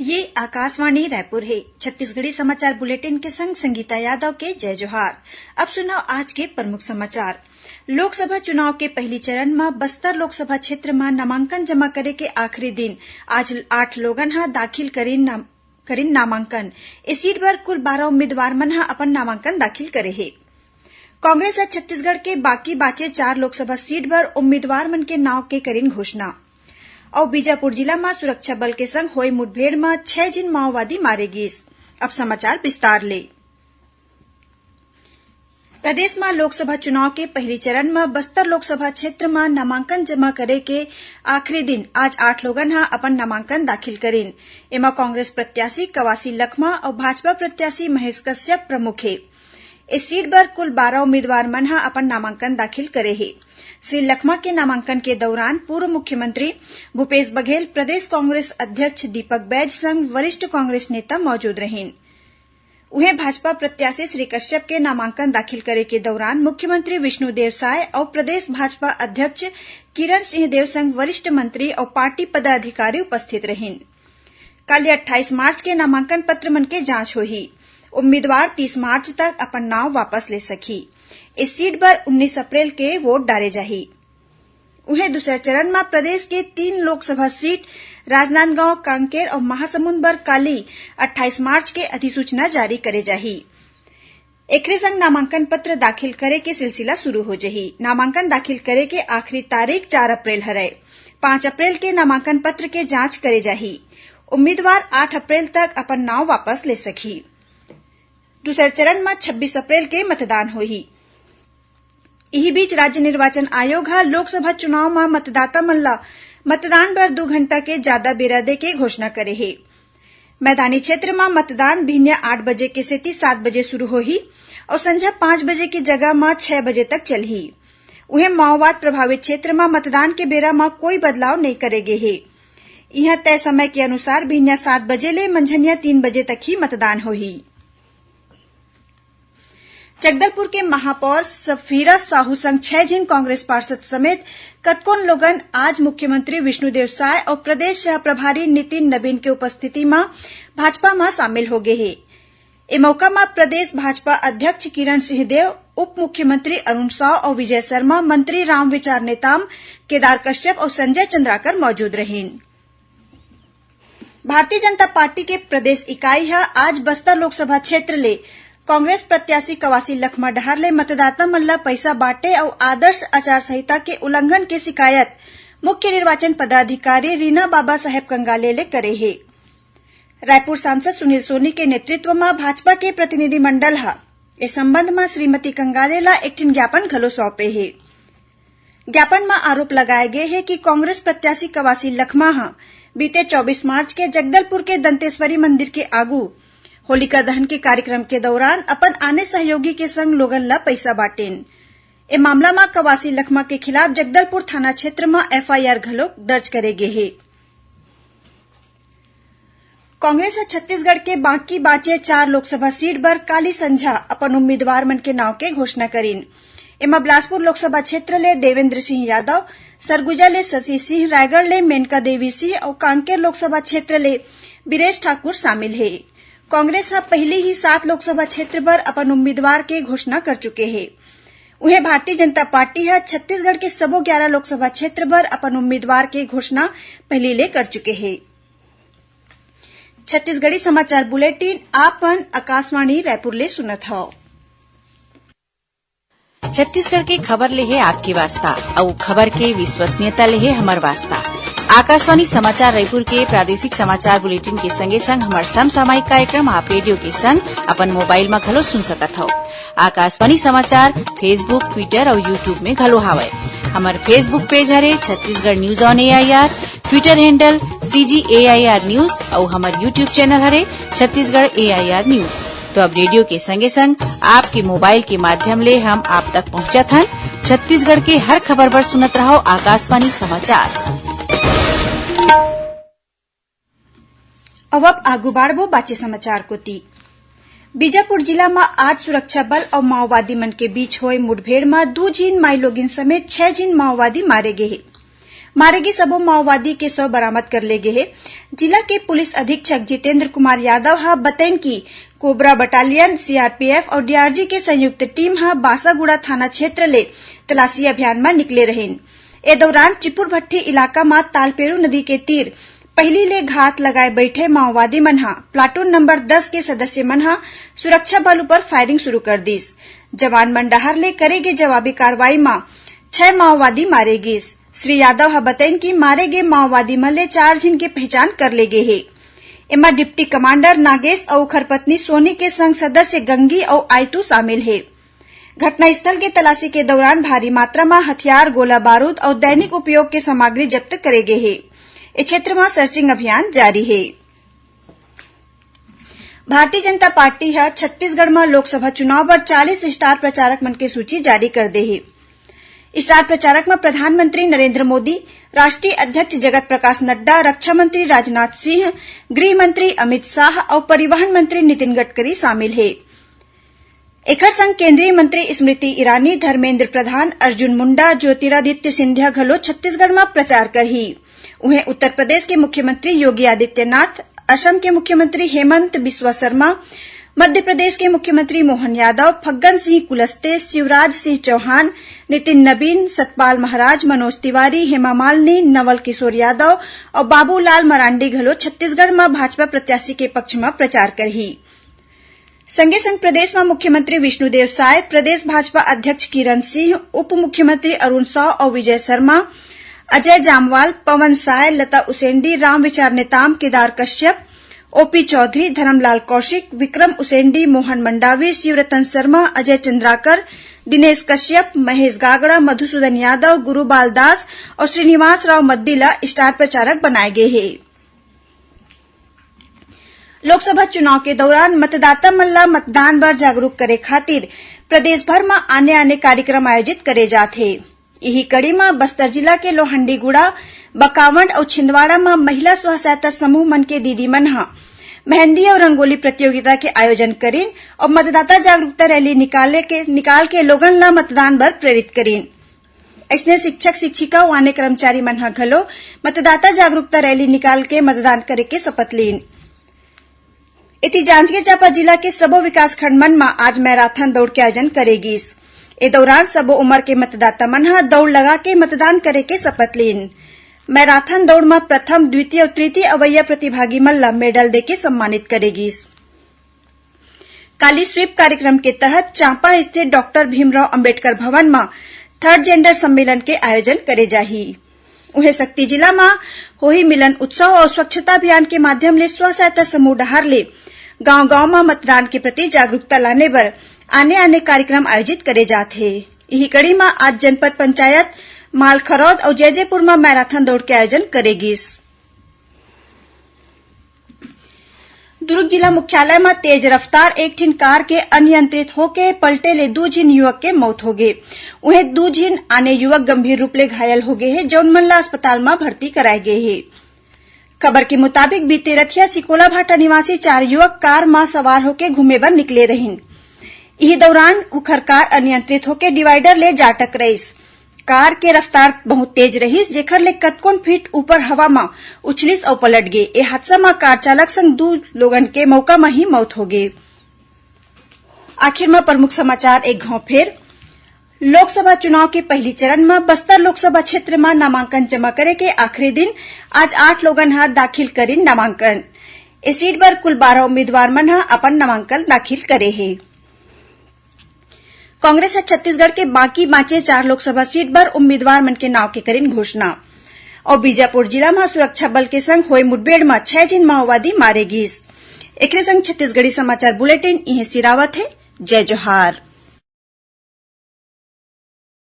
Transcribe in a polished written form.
ये आकाशवाणी रायपुर है। छत्तीसगढ़ी समाचार बुलेटिन के संग संगीता यादव के जय जोहार। अब सुनाओ आज के प्रमुख समाचार। लोकसभा चुनाव के पहली चरण में बस्तर लोकसभा क्षेत्र में नामांकन जमा करे के आखिरी दिन आज 8 लोगन हा दाखिल करीन नामांकन। इस सीट पर कुल 12 उम्मीदवार मन हा अपन नामांकन दाखिल करे है। कांग्रेस आज छत्तीसगढ़ के बाकी बाचे 4 लोकसभा सीट पर उम्मीदवार मन के नाव के करीन घोषणा। और बीजापुर जिला में सुरक्षा बल के संग हुई मुठभेड़ में 6 जिन माओवादी मारे गिस। अब समाचार विस्तार ले। प्रदेश में लोकसभा चुनाव के पहली चरण में बस्तर लोकसभा क्षेत्र में नामांकन जमा करे के आखिरी दिन आज 8 लोगन हा अपन नामांकन दाखिल करीन। एमा कांग्रेस प्रत्याशी कवासी लखमा और भाजपा प्रत्याशी महेश कश्यप प्रमुख है। इस सीट पर कुल 12 उम्मीदवार मन हा अपन नामांकन दाखिल करे है। श्री लखमा के नामांकन के दौरान पूर्व मुख्यमंत्री भूपेश बघेल, प्रदेश कांग्रेस अध्यक्ष दीपक बैज संग वरिष्ठ कांग्रेस नेता मौजूद रहीन। उन्हें भाजपा प्रत्याशी श्री कश्यप के नामांकन दाखिल करे के दौरान मुख्यमंत्री विष्णुदेव साय और प्रदेश भाजपा अध्यक्ष किरण सिंहदेव संग वरिष्ठ मंत्री और पार्टी पदाधिकारी उपस्थित रहीन। कल 28 मार्च के नामांकन पत्र मन के जांच होही। उम्मीदवार 30 मार्च तक अपन नाव वापस ले सकी। इस सीट पर 19 अप्रैल के वोट डाले जाही। उन्हें दूसरे चरण में प्रदेश के 3 लोकसभा सीट राजनांदगांव, कांकेर और महासमुंद पर काली 28 मार्च के अधिसूचना जारी करे जाही। एकरे संग नामांकन पत्र दाखिल करे के सिलसिला शुरू हो जाही। नामांकन दाखिल करे के आखिरी तारीख 4 अप्रैल हरे। 5 अप्रैल के नामांकन पत्र के जांच करे जाही। उम्मीदवार 8 अप्रैल तक अपन नाव वापस ले सकी। दूसरे चरण में 26 अप्रैल के मतदान होही। इही बीच राज्य निर्वाचन आयोग हा लोकसभा चुनाव में मतदाता मन ला मतदान बर 2 घंटा के ज्यादा बेरा दे के घोषणा करे है। मैदानी क्षेत्र में मतदान भिन्या 8 बजे के सेती 7 बजे शुरू होही और संझा 5 बजे की जगह में 6 बजे तक चलही। उन्हें माओवाद प्रभावित क्षेत्र में मतदान के बेरा में कोई बदलाव नहीं करेगे है। यह तय समय के अनुसार भिन्या 7 बजे ले मंझनिया 3 बजे तक ही मतदान होही। जगदलपुर के महापौर सफीरा साहू संग 6 जिन कांग्रेस पार्षद समेत कतकोन लोगन आज मुख्यमंत्री विष्णुदेव साय और प्रदेश सह प्रभारी नितिन नवीन के उपस्थिति में भाजपा में शामिल हो गए हैं। ए मौका में प्रदेश भाजपा अध्यक्ष किरण सिंहदेव, उप मुख्यमंत्री अरुण साव और विजय शर्मा, मंत्री रामविचार नेताम, केदार कश्यप और संजय चंद्राकर मौजूद रहीन। भारतीय जनता पार्टी के प्रदेश इकाई है आज बस्तर लोकसभा क्षेत्र ले कांग्रेस प्रत्याशी कवासी लखमा डहर ले मतदाता मन ला पैसा बांटे और आदर्श आचार संहिता के उल्लंघन के शिकायत मुख्य निर्वाचन पदाधिकारी रीना बाबा साहेब कंगाले ले करे है। रायपुर सांसद सुनील सोनी के नेतृत्व में भाजपा के प्रतिनिधि मंडल हा इस संबंध में श्रीमती कंगाले ला एक ज्ञापन घलो सौंपे है। ज्ञापन में आरोप लगाए गए है कि कांग्रेस प्रत्याशी कवासी लखमा हा बीते 24 मार्च के जगदलपुर के दंतेश्वरी मंदिर के आगू होलिका दहन के कार्यक्रम के दौरान अपन आने सहयोगी के संग लोगन ला पैसा बांटेन। ए मामला में कवासी लखमा के खिलाफ जगदलपुर थाना क्षेत्र में एफआईआर घलो दर्ज करे गे है। कांग्रेस छत्तीसगढ़ के बाकी बाचे 4 लोकसभा सीट पर काली संझा अपन उम्मीदवार मन के नाव के घोषणा करीन। एमा बिलासपुर लोकसभा क्षेत्र ले देवेंद्र सिंह यादव, सरगुजा ले शशि सिंह, रायगढ़ ले मेनका देवी सिंह और कांकेर लोकसभा क्षेत्र ले बीरेश ठाकुर शामिल है। कांग्रेस पहले ही 7 लोकसभा क्षेत्र पर अपन उम्मीदवार के घोषणा कर चुके हैं। उन्हें भारतीय जनता पार्टी है छत्तीसगढ़ के सबो 11 लोकसभा क्षेत्र पर अपन उम्मीदवार के घोषणा पहले ले कर चुके हैं। छत्तीसगढ़ी समाचार बुलेटिन आपन आकाशवाणी रायपुर ले सुनत हो। छत्तीसगढ़ के खबर ले है आपके वास्ता और खबर के विश्वसनीयता ले है हमार वास्ता। आकाशवाणी समाचार रायपुर के प्रादेशिक समाचार बुलेटिन के संगे संग हमार समसामयिक कार्यक्रम आप रेडियो के संग अपन मोबाइल में घलो सुन सकत हो। आकाशवाणी समाचार फेसबुक, ट्विटर और यूट्यूब में घलो हावय। हमार फेसबुक पेज हरे Chhattisgarh news on AIR, Twitter handle CGAIR news और हमार यूट्यूब चैनल हरे छत्तीसगढ़ AIR न्यूज। तो अब रेडियो के संगे संग आपके मोबाइल के माध्यम ले हम आप तक पहुंचत हन। छत्तीसगढ़ के हर खबर पर सुनत रहो आकाशवाणी समाचार। अब आगू बाढ़बो बाचे समाचार कोती। बीजापुर जिला में आज सुरक्षा बल और माओवादी मन के बीच हुए मुठभेड़ में 2 जिन माई लोगिन समेत 6 जिन माओवादी मारे गए हैं। मारे गए सबो माओवादी के शव बरामद कर ले गए है। जिला के पुलिस अधीक्षक जितेंद्र कुमार यादव हा बताइन की कोबरा बटालियन, सीआरपीएफ और डीआरजी के संयुक्त टीम हा बासागुड़ा थाना क्षेत्र ले तलाशी अभियान में निकले रहेन। ए दौरान चिपुरभट्टी इलाका में तालपेरू नदी के तीर पहली ले घात लगाए बैठे माओवादी मन हा प्लाटून नंबर 10 के सदस्य मन हा सुरक्षा बल ऊपर फायरिंग शुरू कर दीस। जवान मन डहर ले करे गे जवाबी कार्रवाई में 6 माओवादी मारे गिस। श्री यादव हा बताइन की मारे गए माओवादी मन ले 4 जिन के पहचान कर ले गे है। एमा डिप्टी कमांडर नागेश और खरपत्नी सोनी के संग सदस्य गंगी और आयतू शामिल है। घटनास्थल के तलाशी के दौरान भारी मात्रा में हथियार, गोला बारूद और दैनिक उपयोग के सामग्री जब्त करे गए है। इस क्षेत्र में सर्चिंग अभियान जारी है। भारतीय जनता पार्टी हा छत्तीसगढ़ में लोकसभा चुनाव बर 40 स्टार प्रचारक मन के सूची जारी कर दे है। स्टार प्रचारक में प्रधानमंत्री नरेंद्र मोदी, राष्ट्रीय अध्यक्ष जगत प्रकाश नड्डा, रक्षा मंत्री राजनाथ सिंह, गृह मंत्री अमित शाह और परिवहन मंत्री नितिन गडकरी शामिल है। एकर संग केंद्रीय मंत्री स्मृति ईरानी, धर्मेंद्र प्रधान, अर्जुन मुंडा, ज्योतिरादित्य सिंधिया घलो छत्तीसगढ़ में प्रचार करही। उन्हें उत्तर प्रदेश के मुख्यमंत्री योगी आदित्यनाथ, असम के मुख्यमंत्री हेमंत बिस्वा शर्मा, मध्य प्रदेश के मुख्यमंत्री मोहन यादव, फग्गन सिंह कुलस्ते, शिवराज सिंह चौहान, नितिन नबीन, सतपाल महाराज, मनोज तिवारी, हेमा मालिनी, नवल किशोर यादव और बाबूलाल मरांडी घलो छत्तीसगढ़ में भाजपा प्रत्याशी के पक्ष में प्रचार करही। संगे संग प्रदेश में मुख्यमंत्री विष्णुदेव साय, प्रदेश भाजपा अध्यक्ष किरण सिंह, उप मुख्यमंत्री अरुण साव और विजय शर्मा, अजय जामवाल, पवन साय, लता उसेंडी, रामविचार नेताम, केदार कश्यप, ओपी चौधरी, धर्मलाल कौशिक, विक्रम उसेंडी, मोहन मंडावी, शिवरतन शर्मा, अजय चंद्राकर, दिनेश कश्यप, महेश गागड़ा, मधुसूदन यादव, गुरुबाल दास और श्रीनिवास राव मद्दिला स्टार प्रचारक बनाए गए हैं। लोकसभा चुनाव के दौरान मतदाता मन ला मतदान बर जागरूक करे खातिर प्रदेश भर में आने कार्यक्रम आयोजित करे जाते हैं। यही कड़ी में बस्तर जिला के लोहंडीगुड़ा, बकावंड और छिंदवाड़ा में महिला स्व सहायता समूह मन के दीदी मन हा मेहंदी और रंगोली प्रतियोगिता के आयोजन करीन और मतदाता जागरूकता रैली निकाल के लोगन ला मतदान बर प्रेरित करीन। इसने शिक्षक शिक्षिका और अन्य कर्मचारी मन हा घलो मतदाता जागरूकता रैली निकाल के मतदान करे के शपथ लीन। इति जांजगीर चांपा जिला के सबो विकासखंड मन में आज मैराथन दौड़ के आयोजन करेगीस। ए दौरान सबो उम्र के मतदाता मन हा दौड़ लगा के मतदान करे के शपथ लीन। मैराथन दौड़ में प्रथम, द्वितीय और तृतीय अवैया प्रतिभागी मन ला मेडल देके सम्मानित करेगी। काली स्वीप कार्यक्रम के तहत चांपा स्थित डॉक्टर भीमराव अंबेडकर भवन में थर्ड जेंडर सम्मेलन के आयोजन करे जाही। उहे शक्ति जिला में होही मिलन उत्सव और स्वच्छता अभियान के माध्यम ले स्व सहायता समूह डहर ले गांव-गांव में मतदान के प्रति जागरूकता लाने बर आने कार्यक्रम आयोजित करे जाते हैं। यही कड़ी में आज जनपद पंचायत मालखरौद और जयजयपुर में मैराथन दौड़ के आयोजन करेगी। दुर्ग जिला मुख्यालय में तेज रफ्तार एक ठिन कार के अनियंत्रित होके पलटे ले 2 झिन युवक के मौत हो गए। उन्हें 2 झिन आने युवक गंभीर रूप ले घायल हो गए हैं, जौन मन ला अस्पताल में भर्ती कराए गए हैं। खबर के मुताबिक बीते रथिया सिकोला भाटा निवासी 4 युवक कार में सवार होके घूमे बर निकले रहिन। इही दौरान उखर कार अनियंत्रित होके डिवाइडर ले जा टकराइस। कार के रफ्तार बहुत तेज रहीस, जेखर ले कतकोन फीट ऊपर हवा में उछलिस और पलट गए। ए हादसा में कार चालक संग 2 लोगन के मौका में ही मौत हो गई। आखिर में प्रमुख समाचार एक घाव फेर। लोकसभा चुनाव के पहली चरण में बस्तर लोकसभा क्षेत्र में नामांकन जमा करे के आखिरी दिन आज 8 लोगन हा दाखिल करीन नामांकन। इस सीट पर कुल 12 उम्मीदवार मन हा अपन नामांकन दाखिल करे है। कांग्रेस छत्तीसगढ़ के बाकी बाँचे 4 लोकसभा सीट पर उम्मीदवार मन के नाव के करीन घोषणा। और बीजापुर जिला में सुरक्षा बल के संग हुए मुठभेड़ में 6 जिन माओवादी मारे गिस। एकरे संग छत्तीसगढ़ी समाचार बुलेटिन इहे सिरावत है। जय जोहार।